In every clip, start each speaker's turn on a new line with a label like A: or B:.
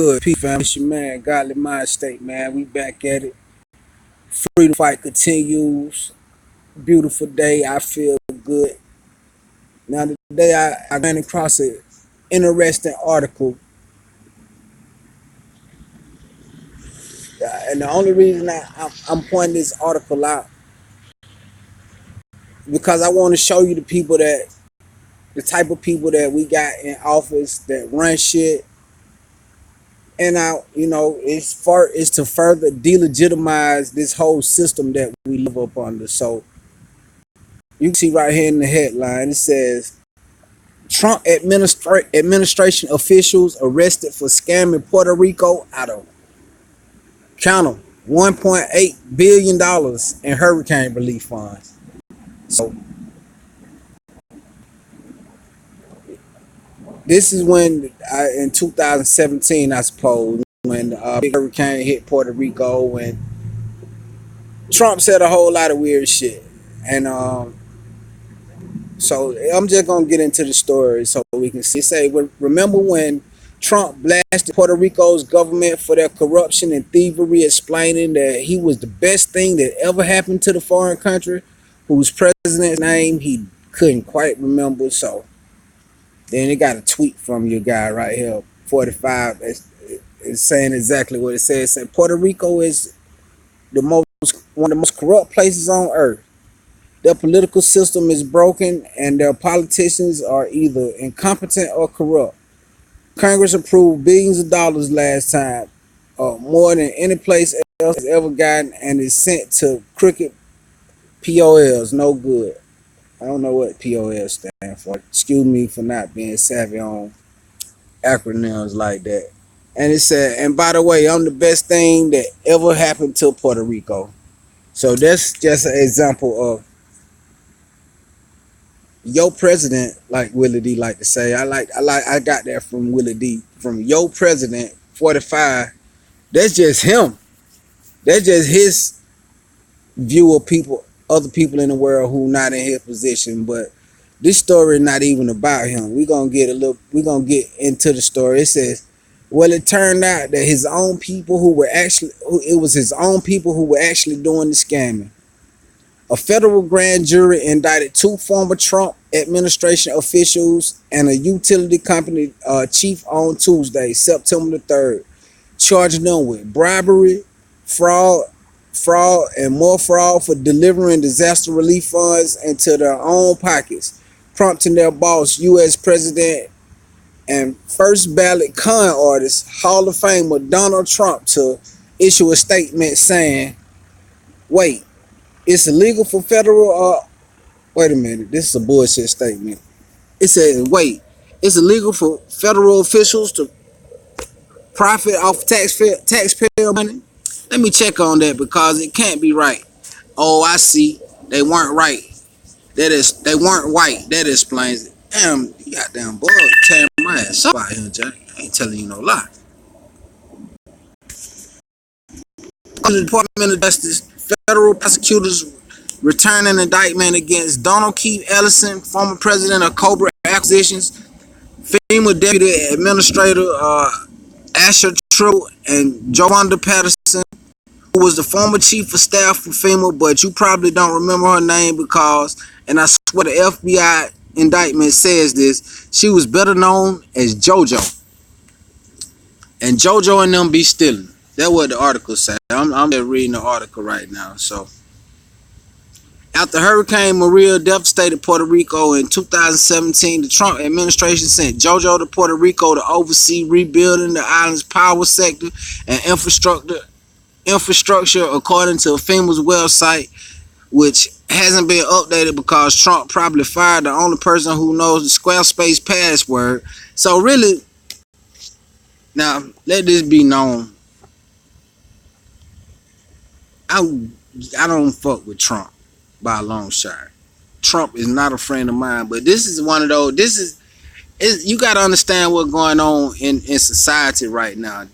A: Good, P fam. It's your man, Godly Mind State, man. We back at it. Freedom fight continues. Beautiful day. I feel good. Now today I ran across an interesting article, and the only reason I'm pointing this article out because I want to show you the type of people that we got in office that run shit, and it's to further delegitimize this whole system that we live up under. So you can see right here in the headline, it says Trump administration officials arrested for scamming Puerto Rico out of, count them, $1.8 billion in hurricane relief funds. So this is when, in 2017, I suppose, when the big hurricane hit Puerto Rico, and Trump said a whole lot of weird shit. And so I'm just gonna get into the story so we can see. Say, remember when Trump blasted Puerto Rico's government for their corruption and thievery, explaining that he was the best thing that ever happened to the foreign country, whose president's name he couldn't quite remember. So then he got a tweet from your guy right here, 45, is saying exactly what it says. It said Puerto Rico is one of the most corrupt places on earth. Their political system is broken and their politicians are either incompetent or corrupt. Congress approved billions of dollars last time, more than any place else has ever gotten, and is sent to crooked POLs, no good. I don't know what POL stand for. Excuse me for not being savvy on acronyms like that. And it said, and by the way, I'm the best thing that ever happened to Puerto Rico. So that's just an example of your president, like Willie D like to say. I got that from Willie D. From your president, 45. That's just him. That's just his view of people, other people in the world who not in his position. But this story is not even about him. We're gonna get into the story. It says, well, it turned out that his own people it was his own people who were actually doing the scamming. A federal grand jury indicted two former Trump administration officials and a utility company chief on Tuesday, September the 3rd, charging them with bribery, fraud, and more fraud for delivering disaster relief funds into their own pockets, prompting their boss, U.S. President and first ballot con artist, Hall of Famer Donald Trump, to issue a statement saying, wait, it's illegal for federal, wait a minute, this is a bullshit statement. It says, wait, it's illegal for federal officials to profit off taxpayer money? Let me check on that because it can't be right. Oh, I see. They weren't right. They weren't white. That explains it. Damn, you goddamn bug tearing my ass up out here, Jay. I ain't telling you no lie. The Department of Justice, federal prosecutors return an indictment against Donald Keith Ellison, former president of Cobra Acquisitions, FEMA Deputy Administrator Asher Trill, and Jovonda Patterson, who was the former chief of staff for FEMA, but you probably don't remember her name because, and I swear the FBI indictment says this, she was better known as JoJo. And JoJo and them be stealing. That's what the article said. I'm just reading the article right now. So, after Hurricane Maria devastated Puerto Rico in 2017, the Trump administration sent JoJo to Puerto Rico to oversee rebuilding the island's power sector and infrastructure, according to FEMA's website, which hasn't been updated because Trump probably fired the only person who knows the Squarespace password. So really, now let this be known. I don't fuck with Trump by a long shot. Trump is not a friend of mine, but this is one of those. You got to understand what's going on in society right now.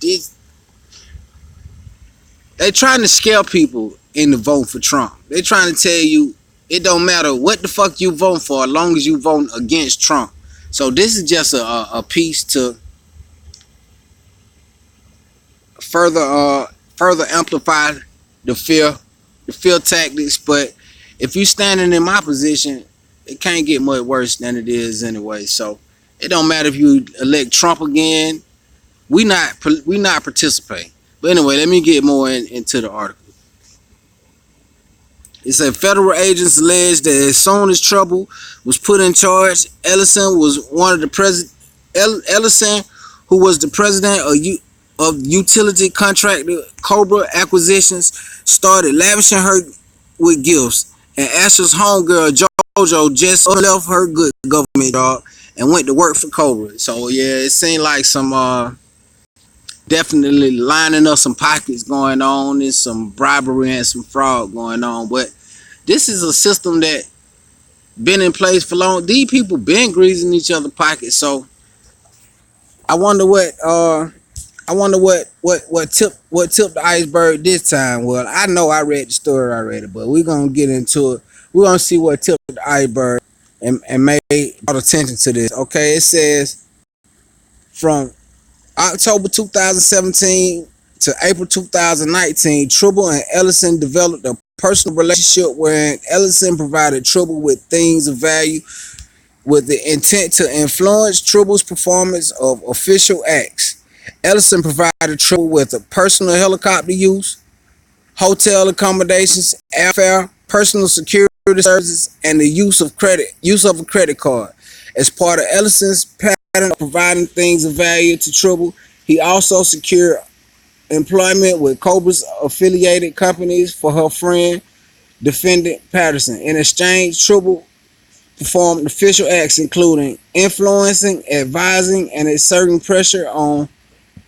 A: They trying to scare people into vote for Trump. They trying to tell you it don't matter what the fuck you vote for as long as you vote against Trump. So this is just a piece to further amplify the fear tactics. But if you standing in my position, it can't get much worse than it is anyway. So it don't matter if you elect Trump again. We not participating. But anyway, let me get more into the article. It said federal agents alleged that as soon as Trouble was put in charge, Ellison, who was the president of utility contractor Cobra Acquisitions, started lavishing her with gifts. And Asher's homegirl JoJo just left her good government job and went to work for Cobra. So yeah, it seemed like some definitely lining up some pockets going on and some bribery and some fraud going on. But this is a system that been in place for long. These people been greasing each other's pockets. So I wonder what tipped the iceberg this time. Well, I know I read the story already, but we're gonna get into it. We're gonna see what tipped the iceberg and made all attention to this. Okay, it says from October 2017 to April 2019, Tribble and Ellison developed a personal relationship wherein Ellison provided Tribble with things of value with the intent to influence Tribble's performance of official acts. Ellison provided Tribble with a personal helicopter use, hotel accommodations, airfare, personal security services, and the use of a credit card. As part of Ellison's pattern of providing things of value to Tribble, he also secured employment with Cobra's affiliated companies for her friend, defendant Patterson. In exchange, Tribble performed official acts including influencing, advising, and exerting pressure on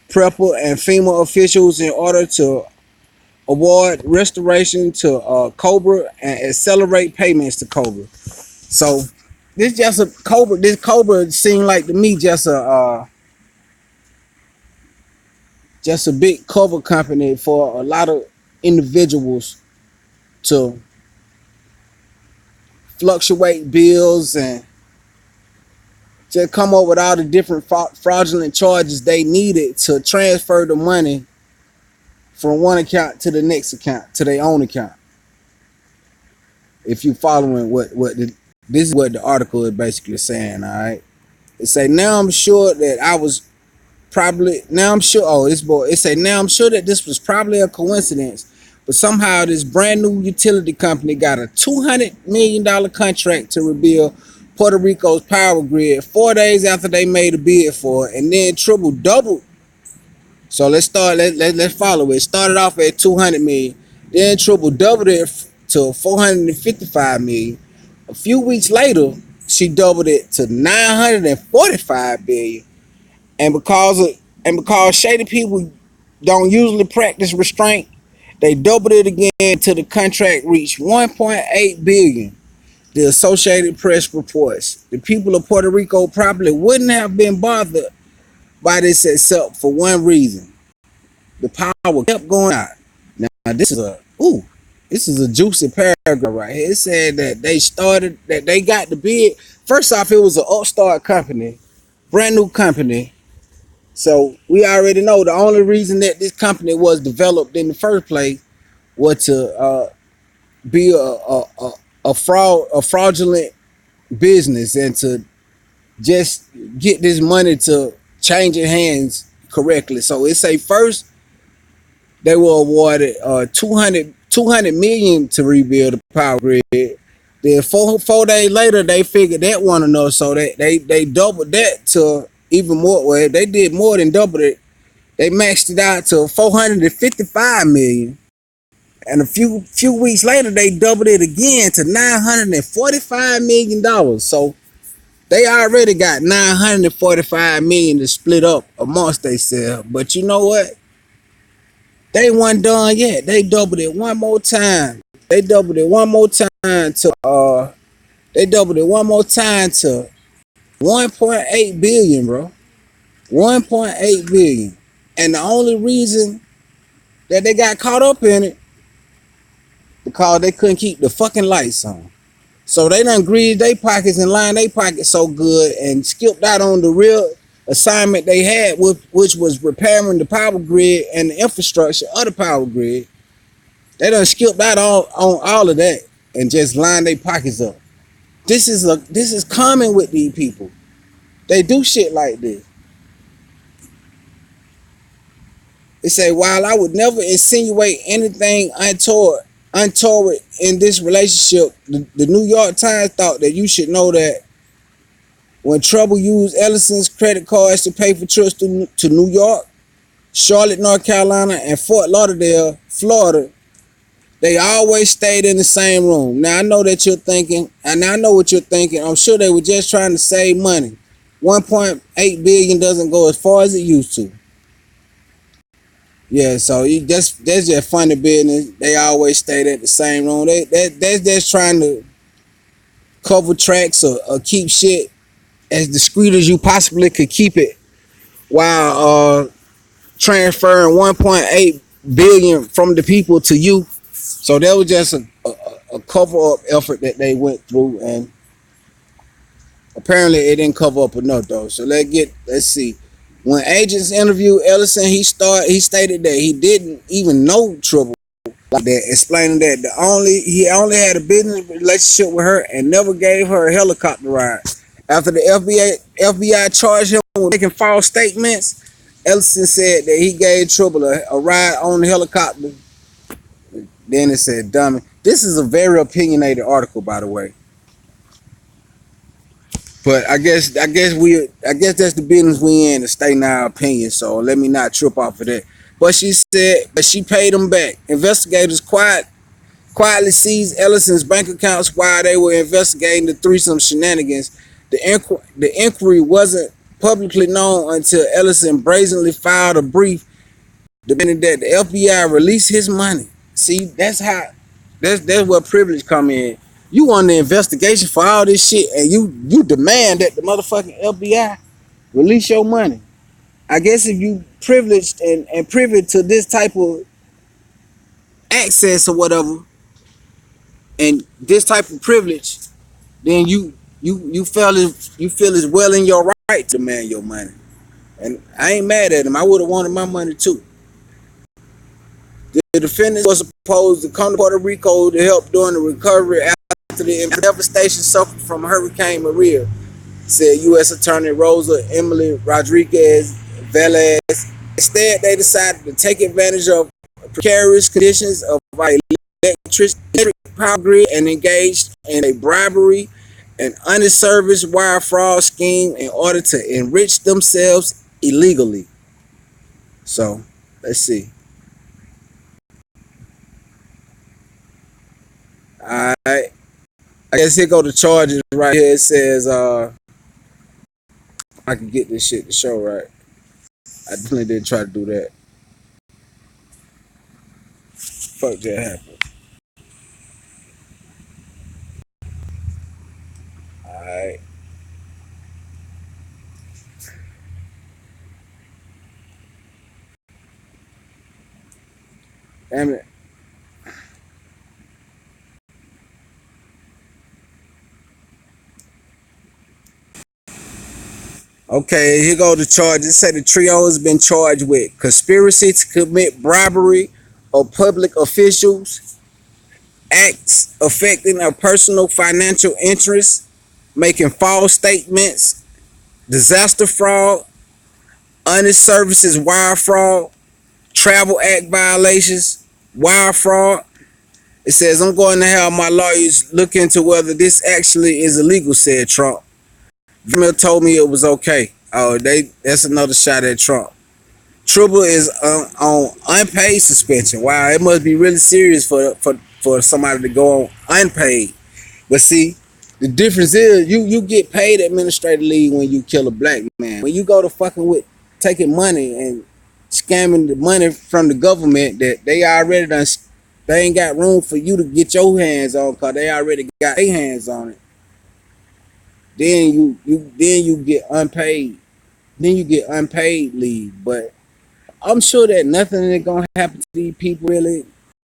A: PREPA and FEMA officials in order to award restoration to Cobra and accelerate payments to Cobra. So this Cobra seemed like to me just a big cover company for a lot of individuals to fluctuate bills and just come up with all the different fraudulent charges they needed to transfer the money from one account to the next account, to their own account. If you following this is what the article is basically saying, all right? It say now I'm sure that this was probably a coincidence, but somehow this brand new utility company got a $200 million contract to rebuild Puerto Rico's power grid 4 days after they made a bid for it, and then Tribble doubled. So let's follow it. It started off at 200 million, then Tribble doubled it to 455 million. A few weeks later, she doubled it to 945 billion. And because shady people don't usually practice restraint, they doubled it again till the contract reached 1.8 billion. The Associated Press reports the people of Puerto Rico probably wouldn't have been bothered by this except for one reason: the power kept going out. Now this is a juicy paragraph right here. It said that they got the bid. First off, it was an upstart company, brand new company. So we already know the only reason that this company was developed in the first place was to be a fraudulent business and to just get this money to change in hands correctly. So it say first they were awarded 200 million to rebuild the power grid. Then four days later they figured that wasn't enough, so they doubled that to even more. Well, they did more than double it. They maxed it out to 455 million. And a few weeks later, they doubled it again to $945 million. So they already got $945 million to split up amongst themselves. But you know what? They weren't done yet. They doubled it one more time. They doubled it one more time to 1.8 billion, bro. 1.8 billion. And the only reason that they got caught up in it because they couldn't keep the fucking lights on. So they done greased their pockets and lined their pockets so good and skipped out on the real assignment they had, which was repairing the power grid and the infrastructure of the power grid. They done skipped out on all of that and just lined their pockets up. This is common with these people. They do shit like this. They say, while I would never insinuate anything untoward in this relationship, the New York Times thought that you should know that when Trouble used Ellison's credit cards to pay for trips to New York, Charlotte, North Carolina, and Fort Lauderdale, Florida, they always stayed in the same room. Now I know that you're thinking, and I know what you're thinking. I'm sure they were just trying to save money. 1.8 billion doesn't go as far as it used to. Yeah, so that's just funny business. They always stayed at the same room. That's just trying to cover tracks or keep shit as discreet as you possibly could keep it while transferring 1.8 billion from the people to you. So that was just a cover up effort that they went through, and apparently it didn't cover up enough though. So let's see. When agents interviewed Ellison, he stated that he didn't even know Trouble like that, explaining that he only had a business relationship with her and never gave her a helicopter ride. After the FBI charged him with making false statements, Ellison said that he gave Trouble a ride on the helicopter. Then it said, "Dummy." This is a very opinionated article, by the way. But I guess that's the business we in, to state in our opinion. So let me not trip off of that. But she said, but she paid them back. Investigators quietly seized Ellison's bank accounts while they were investigating the threesome shenanigans. The inquiry wasn't publicly known until Ellison brazenly filed a brief demanding that the FBI release his money. See, that's where privilege come in. You on the investigation for all this shit, and you demand that the motherfucking FBI release your money. I guess if you privileged and privy to this type of access or whatever, and this type of privilege, then you feel as well in your right to demand your money. And I ain't mad at him. I would have wanted my money too. The defendant was supposed to come to Puerto Rico to help during the recovery after the devastation suffered from Hurricane Maria, said U.S. Attorney Rosa Emily Rodriguez Velez. Instead, they decided to take advantage of precarious conditions of our electric power grid and engaged in a bribery and honest service wire fraud scheme in order to enrich themselves illegally. So, let's see. Alright. I guess here go the charges right here. It says I can get this shit to show right. I definitely didn't try to do that. Fuck that happened. Alright. Damn it. Okay, here go the charges. It said the trio has been charged with conspiracy to commit bribery of public officials, acts affecting a personal financial interest, making false statements, disaster fraud, honest services wire fraud, travel act violations, wire fraud. It says, I'm going to have my lawyers look into whether this actually is illegal, said Trump. Vladimir told me it was okay. Oh, that's another shot at Trump. Trouble is on unpaid suspension. Wow, it must be really serious for somebody to go on unpaid. But see, the difference is you get paid administrative leave when you kill a black man. When you go to fucking with taking money and scamming the money from the government that they already done, they ain't got room for you to get your hands on because they already got their hands on it. Then you get unpaid. Then you get unpaid leave. But I'm sure that nothing is gonna happen to these people really.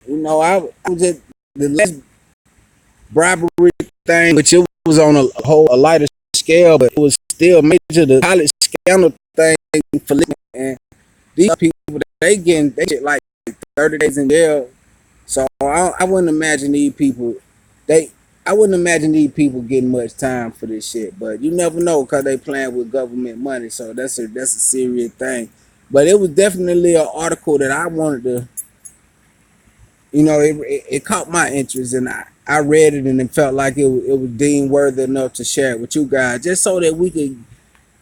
A: You know, I was just the last bribery thing, which it was on a lighter scale, but it was still major. The college scandal thing for living. And these people, they get like 30 days in jail. So I wouldn't imagine these people, they, I wouldn't imagine these people getting much time for this shit. But you never know because they playing with government money. So that's a serious thing. But it was definitely an article that I wanted to, it caught my interest, and I read it, and it felt like it was deemed worthy enough to share it with you guys, just so that we could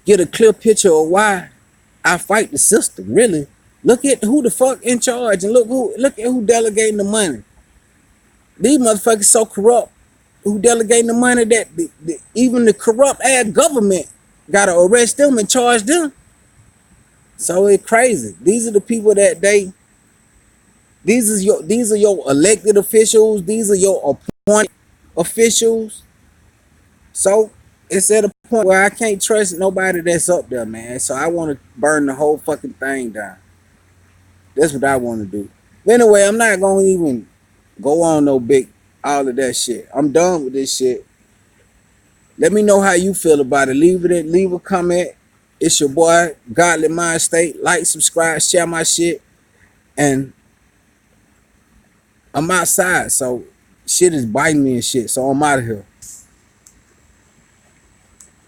A: get a clear picture of why I fight the system. Really, look at who the fuck in charge, and look at who delegating the money. These motherfuckers so corrupt. Who delegating the money that even the corrupt ass government gotta arrest them and charge them. So it's crazy. These are the people that these are your elected officials. These are your appointed officials. So it's at a point where I can't trust nobody that's up there, man. So I want to burn the whole fucking thing down. That's what I want to do. But anyway, I'm not gonna even go on no big all of that shit. I'm done with this shit. Let me know how you feel about it. Leave a comment. It's your boy, Godly Mind State. Like, subscribe, share my shit. And I'm outside, so shit is biting me and shit. So I'm out of here.